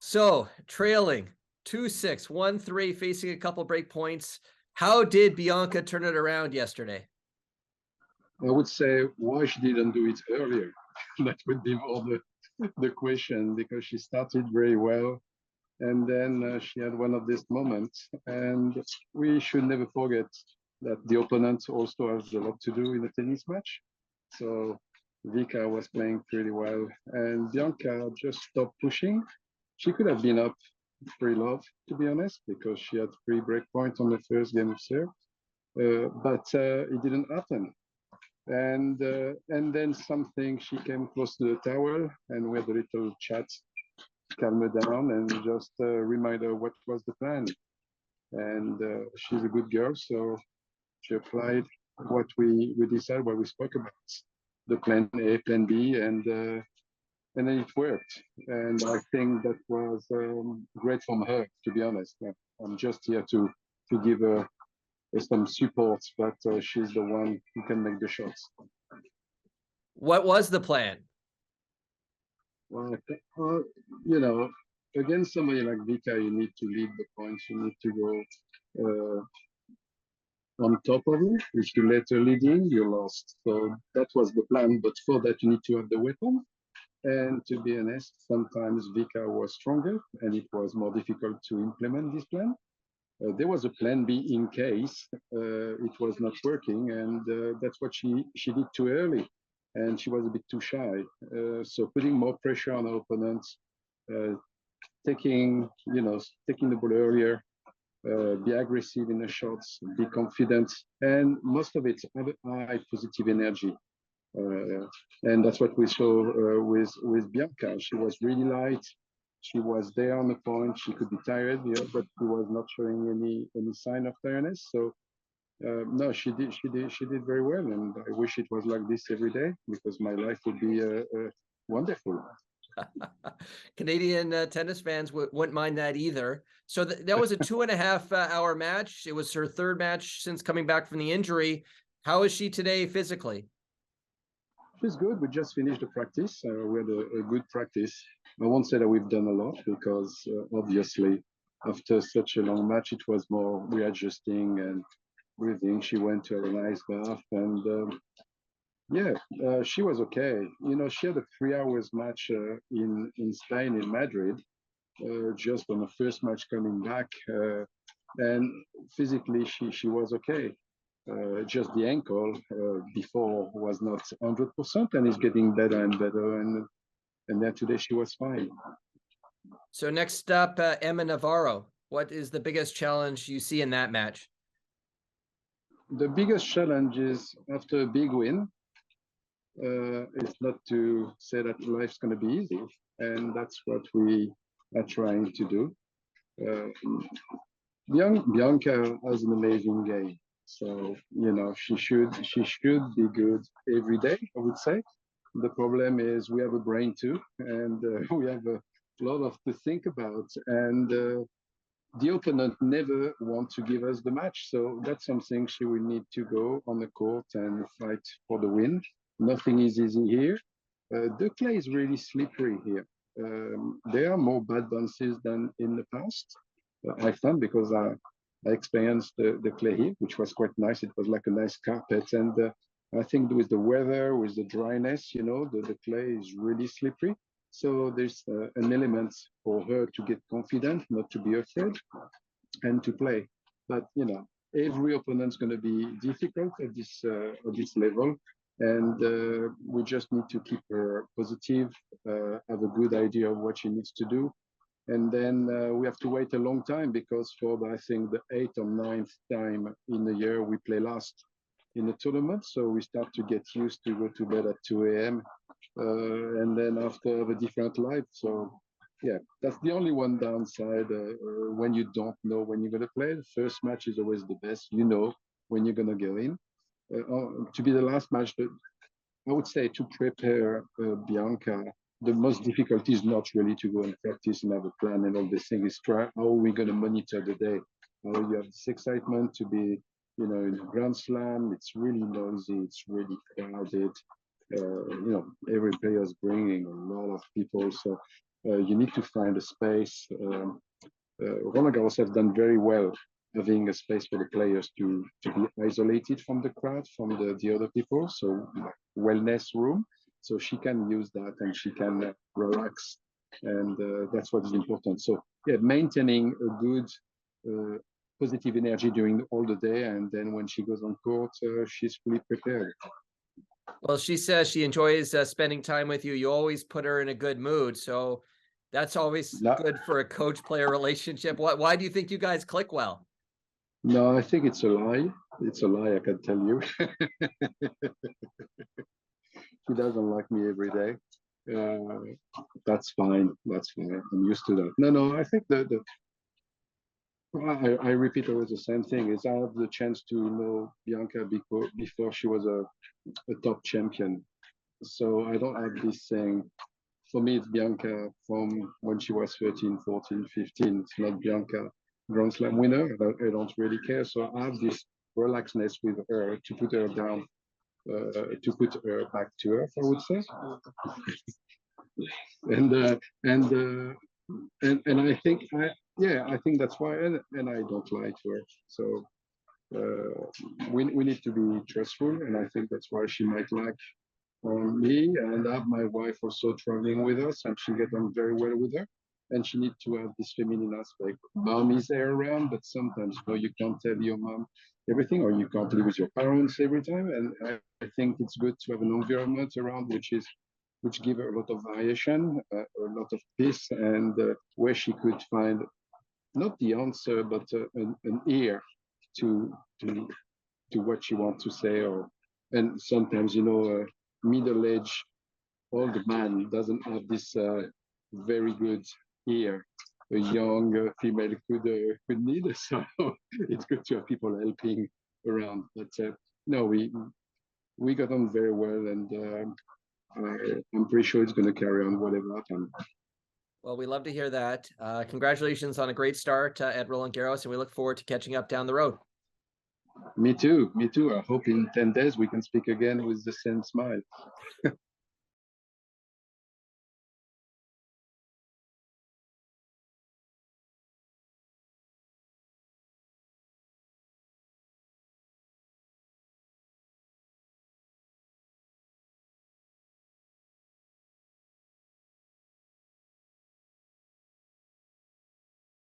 So trailing 2-6, 1-3, facing a couple break points. How did Bianca turn it around yesterday? I would say why she didn't do it earlier. That would be more the question, because she started very well and then she had one of these moments. And we should never forget that the opponent also has a lot to do in a tennis match. So Vika was playing pretty well and Bianca just stopped pushing. She could have been up 3-love, to be honest, because she had 3 break points on the first game of serve. But it didn't happen. And then something, she came close to the tower and we had a little chat, calm her down and just remind her what was the plan. And she's a good girl, so she applied what we decided, what we spoke about, the plan A, plan B, and then it worked. And I think that was great from her, to be honest. I'm just here to give her some support, but she's the one who can make the shots. What was the plan? Well, you know, against somebody like Vika, you need to lead the points. You need to go on top of it. If you let her lead in, you lost. So that was the plan. But for that, you need to have the weapon. And to be honest, sometimes Vika was stronger and it was more difficult to implement this plan. There was a plan B in case it was not working, and that's what she did too early, and she was a bit too shy. So putting more pressure on her opponents, uh, taking the ball earlier, be aggressive in the shots, be confident, and most of it have a high positive energy. And that's what we saw with Bianca. She was really light. She was there on the point. She could be tired, but she was not showing any sign of tiredness. So no, she did very well, and I wish it was like this every day because my life would be wonderful. Canadian tennis fans wouldn't mind that either. So that was a 2.5 hour match. It was her third match since coming back from the injury. How is she today physically? She's good. We just finished the practice. We had a good practice. I won't say that we've done a lot because obviously after such a long match, it was more readjusting and breathing. She went to a nice bath and yeah, she was okay. She had a 3 hours match in Spain, in Madrid, just on the first match coming back. And physically, she was okay. Just the ankle before was not 100% and is getting better and better. And then today she was fine. So next up, Emma Navarro. What is the biggest challenge you see in that match? The biggest challenge is after a big win, it's not to say that life's going to be easy. And that's what we are trying to do. Bianca has an amazing game. So, she should be good every day, I would say. The problem is we have a brain too, and we have a lot of to think about. And the opponent never wants to give us the match. So that's something she will need to go on the court and fight for the win. Nothing is easy here. The clay is really slippery here. There are more bad bounces than in the past. I found because I experienced the clay here, which was quite nice. It was like a nice carpet. And I think with the weather, with the dryness, the clay is really slippery. So there's an element for her to get confident, not to be afraid, and to play. But every opponent's going to be difficult at this level, and we just need to keep her positive, have a good idea of what she needs to do, and then we have to wait a long time because for I think the 8th or 9th time in the year we play last in the tournament, so we start to get used to go to bed at 2 a.m. And then after have a different life. So yeah, that's the only one downside when you don't know when you're going to play. The first match is always the best. When you're going to go in. To be the last match, I would say to prepare Bianca, the most difficult is not really to go and practice and have a plan and all this thing. Is try how are we going to monitor the day. You have this excitement to be, in a Grand Slam. It's really noisy. It's really crowded. Every player is bringing a lot of people. So you need to find a space. Roland Garros have done very well having a space for the players to be isolated from the crowd, from the other people. So wellness room. So she can use that and she can relax. And that's what is important. So yeah, maintaining a good positive energy during all the day. And then when she goes on court, she's fully prepared. Well, she says she enjoys spending time with you. You always put her in a good mood. So that's always good for a coach-player relationship. Why do you think you guys click well? No, I think it's a lie. It's a lie, I can tell you. She doesn't like me every day. That's fine. That's fine. I'm used to that. No, I think that I repeat always the same thing. Is I have the chance to know Bianca before she was a top champion. So I don't have this saying. For me, it's Bianca from when she was 13, 14, 15. It's not Bianca Grand Slam winner. I don't really care. So I have this relaxedness with her to put her down, to put her back to earth, I would say. and I think I think that's why, and I don't lie to her. So we need to be trustful, and I think that's why she might like on me, and I have my wife also traveling with us, and she get on very well with her. And she needs to have this feminine aspect. Mom is there around, but sometimes you can't tell your mom everything, or you can't live with your parents every time. And I think it's good to have an environment around which give her a lot of variation, a lot of peace, and where she could find not the answer, but an ear to what she wants to say. And sometimes, middle-aged old man doesn't have this very good ear a young female could need. So it's good to have people helping around. But no, we got on very well, and I'm pretty sure it's going to carry on whatever happens. Well, we love to hear that. Congratulations on a great start at Roland Garros, and we look forward to catching up down the road. Me too. I hope in 10 days we can speak again with the same smile.